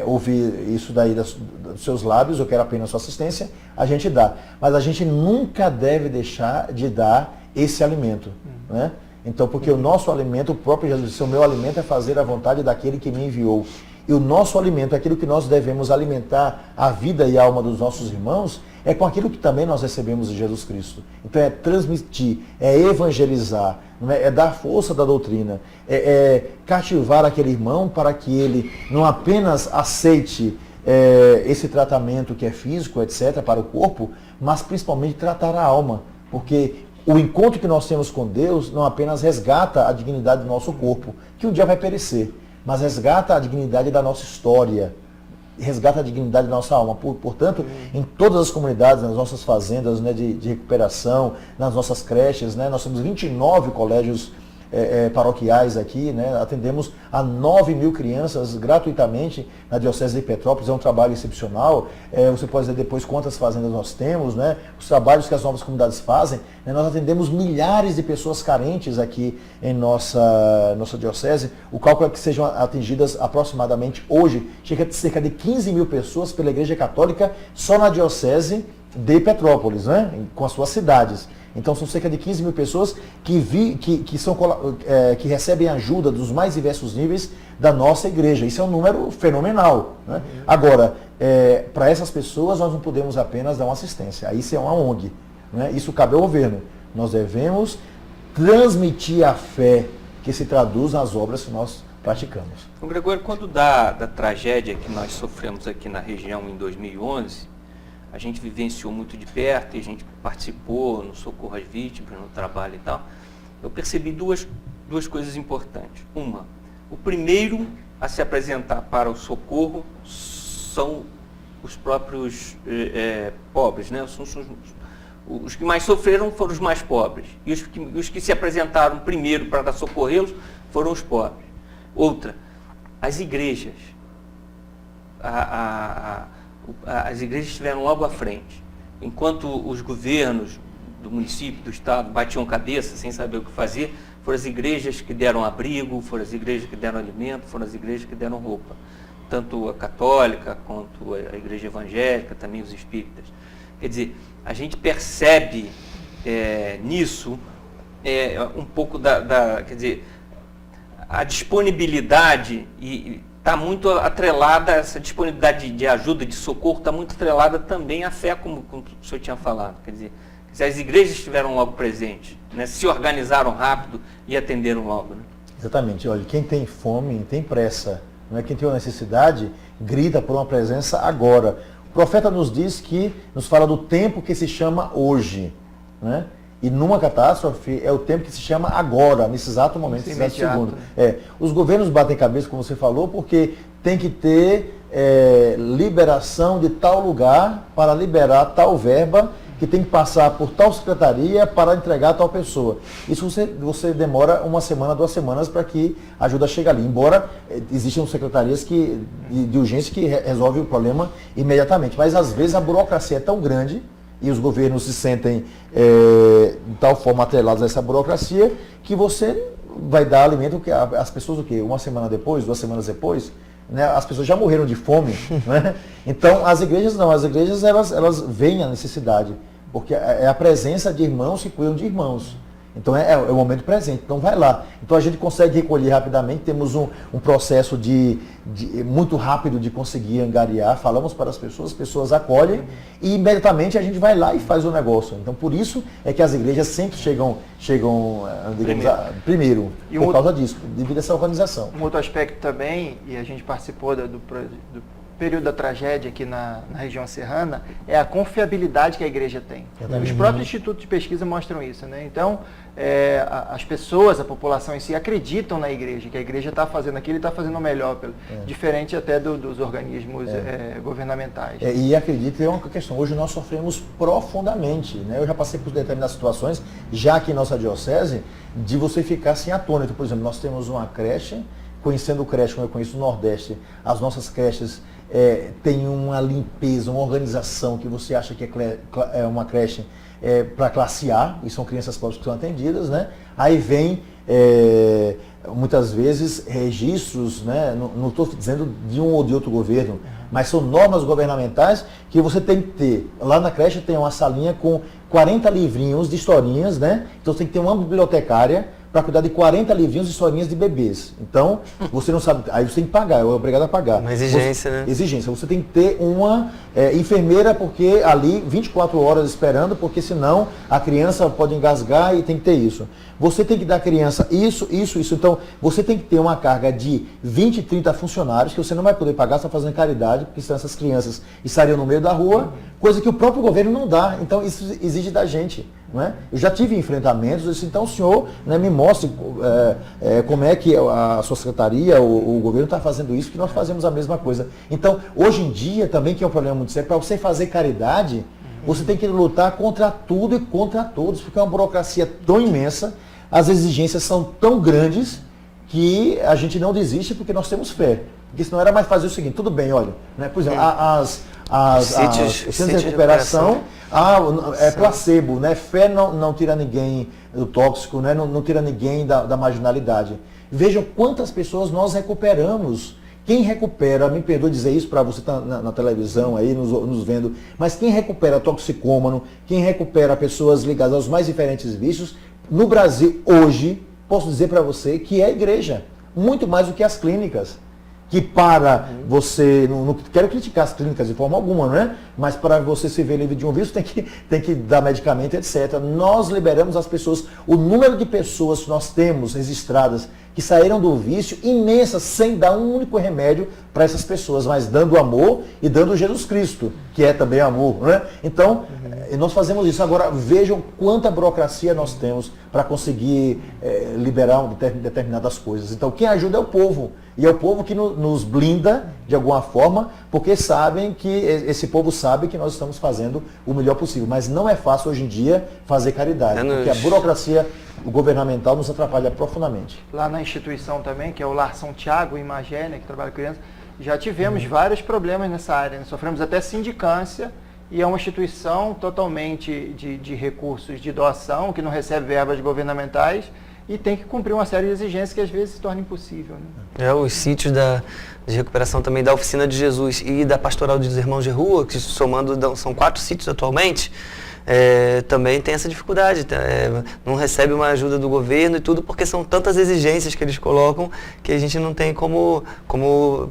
ouvir isso daí dos seus lábios, eu quero apenas sua assistência, a gente dá. Mas a gente nunca deve deixar de dar esse alimento, né? Então, porque o nosso alimento, o próprio Jesus disse, o meu alimento é fazer a vontade daquele que me enviou. E o nosso alimento, aquilo que nós devemos alimentar a vida e a alma dos nossos irmãos, é com aquilo que também nós recebemos de Jesus Cristo. Então é transmitir, é evangelizar, é dar força da doutrina, é cativar aquele irmão para que ele não apenas aceite esse tratamento que é físico, etc., para o corpo, mas principalmente tratar a alma. Porque o encontro que nós temos com Deus não apenas resgata a dignidade do nosso corpo, que um dia vai perecer, mas resgata a dignidade da nossa história, resgata a dignidade da nossa alma. Portanto, em todas as comunidades, nas nossas fazendas, né, de recuperação, nas nossas creches, né, nós temos 29 colégios paroquiais aqui, né, atendemos a 9.000 crianças gratuitamente na Diocese de Petrópolis, é um trabalho excepcional. Você pode dizer depois quantas fazendas nós temos, né, os trabalhos que as novas comunidades fazem, né, nós atendemos milhares de pessoas carentes aqui em nossa Diocese. O cálculo é que sejam atingidas aproximadamente hoje cerca de 15.000 pessoas pela Igreja Católica só na Diocese de Petrópolis, né, com as suas cidades. Então são cerca de 15.000 pessoas que recebem ajuda dos mais diversos níveis da nossa igreja. Isso é um número fenomenal, né? Agora, para essas pessoas nós não podemos apenas dar uma assistência. Isso é uma ONG, né? Isso cabe ao governo. Nós devemos transmitir a fé que se traduz nas obras que nós praticamos. O Gregório, quando da tragédia que nós sofremos aqui na região em 2011, a gente vivenciou muito de perto e a gente participou no socorro às vítimas, no trabalho e tal. Eu percebi duas coisas importantes. Uma, o primeiro a se apresentar para o socorro são os próprios pobres, né? Os que mais sofreram foram os mais pobres. E os que se apresentaram primeiro para socorrê-los foram os pobres. Outra, as igrejas. As igrejas estiveram logo à frente. Enquanto os governos do município, do estado, batiam cabeça sem saber o que fazer, foram as igrejas que deram abrigo, foram as igrejas que deram alimento, foram as igrejas que deram roupa. Tanto a católica quanto a igreja evangélica, também os espíritas. Quer dizer, a gente percebe nisso um pouco quer dizer, a disponibilidade está muito atrelada, essa disponibilidade de ajuda, de socorro, está muito atrelada também à fé, como o senhor tinha falado. Quer dizer, as igrejas estiveram logo presentes, né, se organizaram rápido e atenderam logo. Né? Exatamente. Olha, quem tem fome, tem pressa. Não é? Quem tem uma necessidade, grita por uma presença agora. O profeta nos fala do tempo que se chama hoje. né? E numa catástrofe é o tempo que se chama agora, nesse exato momento, nesse exato segundo. Os governos batem cabeça, como você falou, porque tem que ter liberação de tal lugar para liberar tal verba, que tem que passar por tal secretaria para entregar a tal pessoa. Isso você demora 1 semana, 2 semanas para que a ajuda chegue ali. Embora existam secretarias de urgência que resolvem o problema imediatamente. Mas às vezes a burocracia é tão grande e os governos se sentem de tal forma atrelados a essa burocracia que você vai dar alimento às pessoas o quê? 1 semana depois, 2 semanas depois? Né? As pessoas já morreram de fome, né? Então as igrejas não, as igrejas elas veem a necessidade, porque é a presença de irmãos que cuidam de irmãos. Então é o momento presente, então vai lá. Então a gente consegue recolher rapidamente, temos um processo muito rápido de conseguir angariar, falamos para as pessoas acolhem e imediatamente a gente vai lá e faz o negócio. Então por isso é que as igrejas sempre chegam primeiro por causa disso, devido a essa organização. Um outro aspecto também, e a gente participou do período da tragédia aqui na região serrana, é a confiabilidade que a igreja tem. Os próprios institutos de pesquisa mostram isso, né? Então, as pessoas, a população em si, acreditam na igreja, que a igreja está fazendo aquilo e está fazendo o melhor, diferente até dos organismos governamentais. E acredito, é uma questão, hoje nós sofremos profundamente, né? Eu já passei por determinadas situações, já aqui em nossa diocese, de você ficar assim atônito. Por exemplo, nós temos uma creche, conhecendo creche, como eu conheço o Nordeste, as nossas creches têm uma limpeza, uma organização que você acha que é uma creche para classe A, e são crianças pobres que são atendidas, né? Aí vem, muitas vezes, registros, né? Não estou dizendo de um ou de outro governo, mas são normas governamentais que você tem que ter. Lá na creche tem uma salinha com 40 livrinhos de historinhas, né? Então você tem que ter uma bibliotecária para cuidar de 40 livrinhos de historinhas de bebês. Então, você não sabe, aí você tem que pagar, é obrigado a pagar. Uma exigência, né? Exigência. Você tem que ter uma enfermeira, porque ali 24 horas esperando, porque senão a criança pode engasgar e tem que ter isso. Você tem que dar à criança isso. Então, você tem que ter uma carga de 20, 30 funcionários, que você não vai poder pagar, só fazendo caridade, porque senão essas crianças estariam no meio da rua, coisa que o próprio governo não dá. Então, isso exige da gente. Não é? Eu já tive enfrentamentos, eu disse, então o senhor, né, me mostre como é que a sua secretaria, o governo está fazendo isso, que nós fazemos a mesma coisa. Então, hoje em dia, também, que é um problema muito sério, para você fazer caridade, você tem que lutar contra tudo e contra todos, porque é uma burocracia tão imensa, as exigências são tão grandes, que a gente não desiste porque nós temos fé. Porque senão era mais fazer o seguinte, tudo bem, olha, né, por exemplo, os centros de recuperação é placebo, né? Fé não tira ninguém do tóxico, né? Não tira ninguém da marginalidade. Vejam quantas pessoas nós recuperamos. Quem recupera, me perdoe dizer isso para você estar na televisão aí, nos vendo, mas quem recupera toxicômano, quem recupera pessoas ligadas aos mais diferentes vícios, no Brasil hoje, posso dizer para você que é a igreja, muito mais do que as clínicas. Que para você, não quero criticar as clínicas de forma alguma, né? Mas para você se ver livre de um vício, tem que dar medicamento, etc. Nós liberamos as pessoas, o número de pessoas que nós temos registradas que saíram do vício, imensa, sem dar um único remédio para essas pessoas, mas dando amor e dando Jesus Cristo, que é também amor, né? Então, nós fazemos isso. Agora, vejam quanta burocracia nós temos para conseguir liberar determinadas coisas. Então, quem ajuda é o povo. E é o povo que nos blinda, de alguma forma, porque sabem que esse povo sabe que nós estamos fazendo o melhor possível. Mas não é fácil hoje em dia fazer caridade, porque a burocracia governamental nos atrapalha profundamente. Lá na instituição também, que é o Lar São Tiago, em Magé, né, que trabalha com crianças, já tivemos vários problemas nessa área, né? Sofremos até sindicância, e é uma instituição totalmente de recursos de doação, que não recebe verbas governamentais, e tem que cumprir uma série de exigências que às vezes se torna impossível, né? Os sítios de recuperação também da Oficina de Jesus e da Pastoral dos Irmãos de Rua, que somando são 4 sítios atualmente, também tem essa dificuldade, não recebe uma ajuda do governo e tudo, porque são tantas exigências que eles colocam que a gente não tem como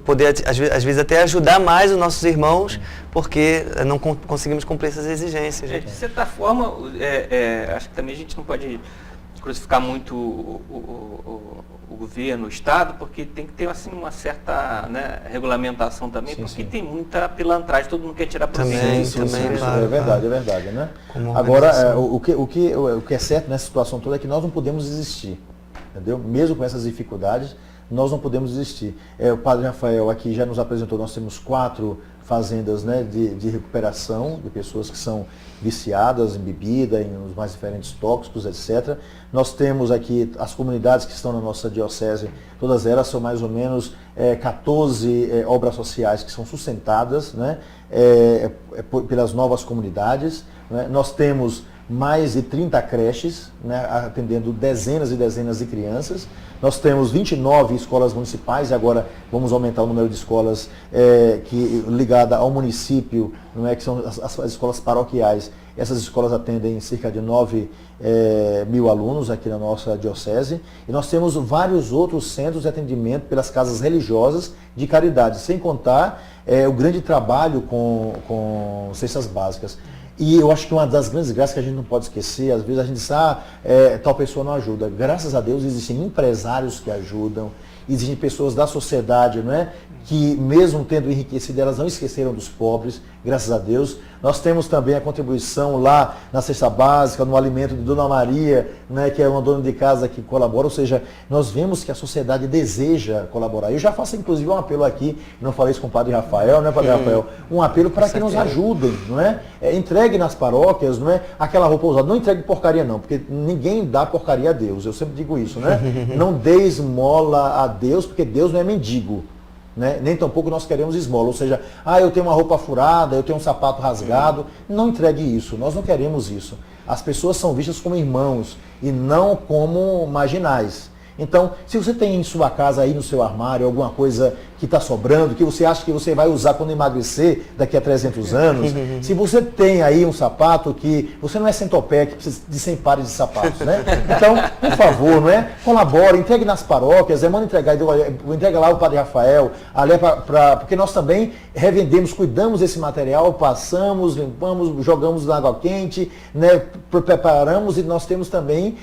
poder, às vezes até ajudar mais os nossos irmãos, porque não conseguimos cumprir essas exigências. De certa forma, acho que também a gente não pode crucificar muito o governo, o Estado, porque tem que ter assim, uma certa, né, regulamentação também, porque tem muita pilantragem, todo mundo quer tirar proveito. Também, claro, é verdade, né? Como Agora, o que é certo nessa situação toda é que nós não podemos desistir, entendeu? Mesmo com essas dificuldades, nós não podemos desistir. O Padre Rafael aqui já nos apresentou, nós temos 4 fazendas, né, de recuperação de pessoas que são viciadas em bebida, em os mais diferentes tóxicos, etc. Nós temos aqui as comunidades que estão na nossa diocese, todas elas são mais ou menos 14 obras sociais que são sustentadas, né, pelas novas comunidades, né? Nós temos mais de 30 creches, né, atendendo dezenas e dezenas de crianças. Nós temos 29 escolas municipais, e agora vamos aumentar o número de escolas ligada ao município, não é, que são as escolas paroquiais. Essas escolas atendem cerca de 9 mil alunos aqui na nossa diocese. E nós temos vários outros centros de atendimento pelas casas religiosas de caridade, sem contar o grande trabalho com cestas básicas. E eu acho que uma das grandes graças que a gente não pode esquecer, às vezes a gente diz, tal pessoa não ajuda. Graças a Deus existem empresários que ajudam, existem pessoas da sociedade, não é? Que mesmo tendo enriquecido, elas não esqueceram dos pobres, graças a Deus. Nós temos também a contribuição lá na cesta básica, no alimento de Dona Maria, né, que é uma dona de casa que colabora, ou seja, nós vemos que a sociedade deseja colaborar. Eu já faço inclusive um apelo aqui, não falei isso com o Padre Rafael, né, Padre Rafael? Um apelo para que nos ajudem, não é? Entregue nas paróquias, não é? Aquela roupa usada, não entregue porcaria não, porque ninguém dá porcaria a Deus, eu sempre digo isso, né? Não dê esmola a Deus, porque Deus não é mendigo. Né? Nem tampouco nós queremos esmola, ou seja, eu tenho uma roupa furada, eu tenho um sapato rasgado, não entregue isso, nós não queremos isso. As pessoas são vistas como irmãos e não como marginais. Então, se você tem em sua casa aí no seu armário alguma coisa que está sobrando, que você acha que você vai usar quando emagrecer daqui a 300 anos, se você tem aí um sapato que você não é centopé, que precisa de 100 pares de sapatos, né? Então, por favor, não é? Colabore, entregue nas paróquias, manda entregar, entrega lá o Padre Rafael, ali porque nós também revendemos, cuidamos desse material, passamos, limpamos, jogamos na água quente, né? Preparamos e nós temos também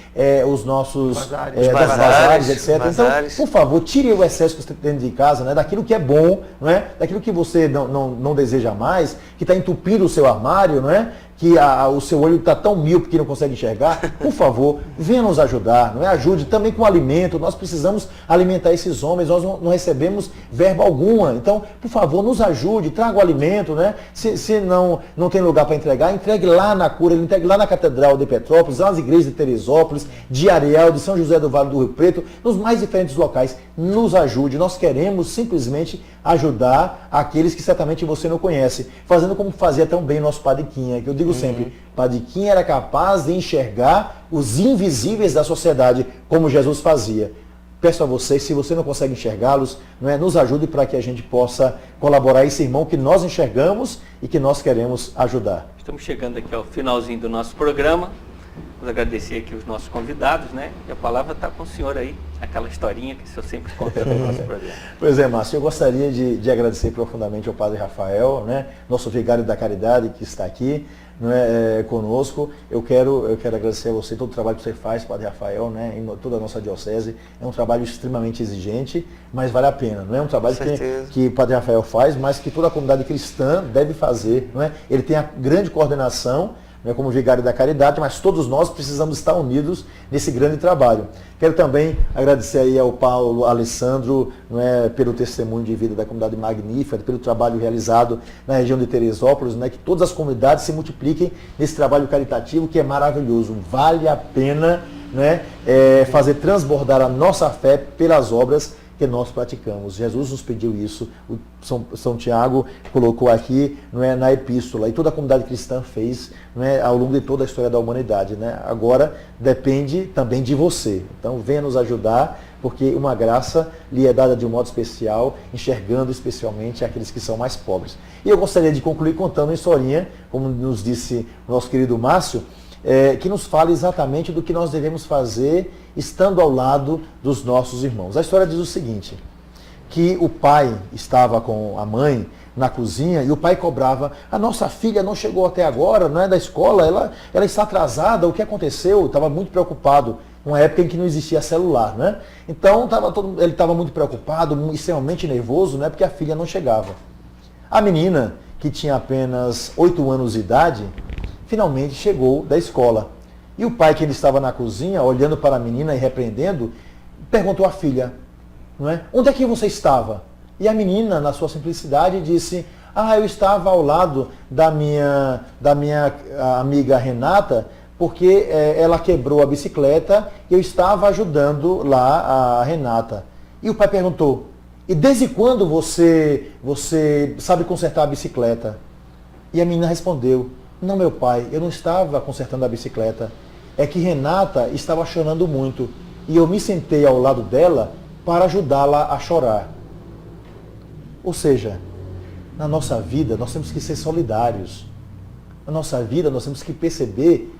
os nossos bazares, etc. Bazares. Então, por favor, tire o excesso que você tem dentro de casa, né? Daquilo que é bom, não é? Daquilo que você não deseja mais, que está entupindo o seu armário, não é? Que o seu olho está tão míope que não consegue enxergar, por favor, venha nos ajudar, não é? Ajude também com alimento, nós precisamos alimentar esses homens, nós não recebemos verba alguma, então, por favor, nos ajude, traga o alimento, né? Se não tem lugar para entregar, entregue lá na cura, entregue lá na Catedral de Petrópolis, lá nas igrejas de Teresópolis, de Areal, de São José do Vale do Rio Preto, nos mais diferentes locais, nos ajude, nós queremos simplesmente ajudar aqueles que certamente você não conhece, fazendo como fazia tão bem nosso Padre Quinha, que eu digo sempre, Padre Quinha era capaz de enxergar os invisíveis da sociedade, como Jesus fazia. Peço a vocês, se você não consegue enxergá-los, nos ajude para que a gente possa colaborar esse irmão que nós enxergamos e que nós queremos ajudar. Estamos chegando aqui ao finalzinho do nosso programa. Vamos agradecer aqui os nossos convidados, né? E a palavra está com o senhor aí, aquela historinha que o senhor sempre conta no nosso programa. Pois é, Márcio, eu gostaria de agradecer profundamente ao Padre Rafael, né? Nosso vigário da caridade que está aqui, conosco. Eu quero agradecer a você todo o trabalho que você faz, Padre Rafael, né? Em toda a nossa diocese. É um trabalho extremamente exigente, mas vale a pena. Não é um trabalho que o Padre Rafael faz, mas que toda a comunidade cristã deve fazer. Não é? Ele tem a grande coordenação, como vigário da caridade, mas todos nós precisamos estar unidos nesse grande trabalho. Quero também agradecer aí ao Paulo Alessandro, pelo testemunho de vida da comunidade magnífica, pelo trabalho realizado na região de Teresópolis, que todas as comunidades se multipliquem nesse trabalho caritativo que é maravilhoso. Vale a pena fazer transbordar a nossa fé pelas obras que nós praticamos. Jesus nos pediu isso, o São Tiago colocou aqui na epístola, e toda a comunidade cristã fez ao longo de toda a história da humanidade. Agora depende também de você. Então venha nos ajudar, porque uma graça lhe é dada de um modo especial, enxergando especialmente aqueles que são mais pobres. E eu gostaria de concluir contando uma historinha, como nos disse o nosso querido Márcio, que nos fala exatamente do que nós devemos fazer estando ao lado dos nossos irmãos. A história diz o seguinte, que o pai estava com a mãe na cozinha e o pai cobrava: a nossa filha não chegou até agora, da escola, ela está atrasada, o que aconteceu? Estava muito preocupado. uma época em que não existia celular, né? Então ele estava muito preocupado, extremamente nervoso, né? Porque a filha não chegava. A menina, que tinha apenas 8 anos de idade, finalmente chegou da escola. E o pai, que ele estava na cozinha, olhando para a menina e repreendendo, perguntou à filha, não é? Onde é que você estava? E a menina, na sua simplicidade, disse, eu estava ao lado da minha amiga Renata, porque ela quebrou a bicicleta e eu estava ajudando lá a Renata. E o pai perguntou, e desde quando você sabe consertar a bicicleta? E a menina respondeu, não, meu pai, eu não estava consertando a bicicleta. É que Renata estava chorando muito e eu me sentei ao lado dela para ajudá-la a chorar. Ou seja, na nossa vida nós temos que ser solidários. Na nossa vida nós temos que perceber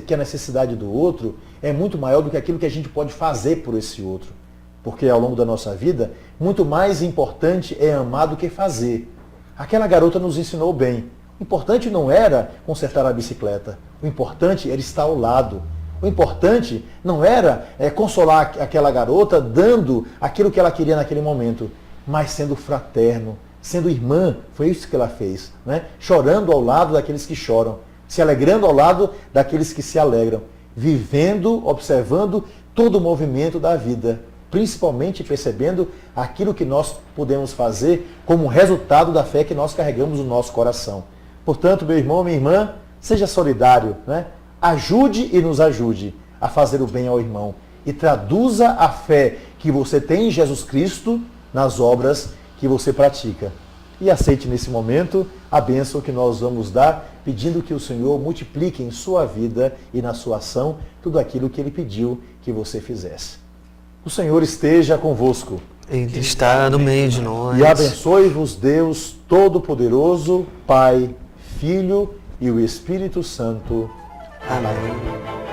que a necessidade do outro é muito maior do que aquilo que a gente pode fazer por esse outro. Porque ao longo da nossa vida, muito mais importante é amar do que fazer. Aquela garota nos ensinou bem. O importante não era consertar a bicicleta. O importante era estar ao lado. O importante não era consolar aquela garota dando aquilo que ela queria naquele momento, mas sendo fraterno, sendo irmã. Foi isso que ela fez, né? Chorando ao lado daqueles que choram, se alegrando ao lado daqueles que se alegram, vivendo, observando todo o movimento da vida, principalmente percebendo aquilo que nós podemos fazer como resultado da fé que nós carregamos no nosso coração. Portanto, meu irmão, minha irmã, seja solidário, né? Ajude e nos ajude a fazer o bem ao irmão e traduza a fé que você tem em Jesus Cristo nas obras que você pratica. E aceite nesse momento a bênção que nós vamos dar, pedindo que o Senhor multiplique em sua vida e na sua ação tudo aquilo que Ele pediu que você fizesse. O Senhor esteja convosco. Ele está no meio de nós. E abençoe-vos Deus Todo-Poderoso, Pai, Filho e o Espírito Santo. Amém.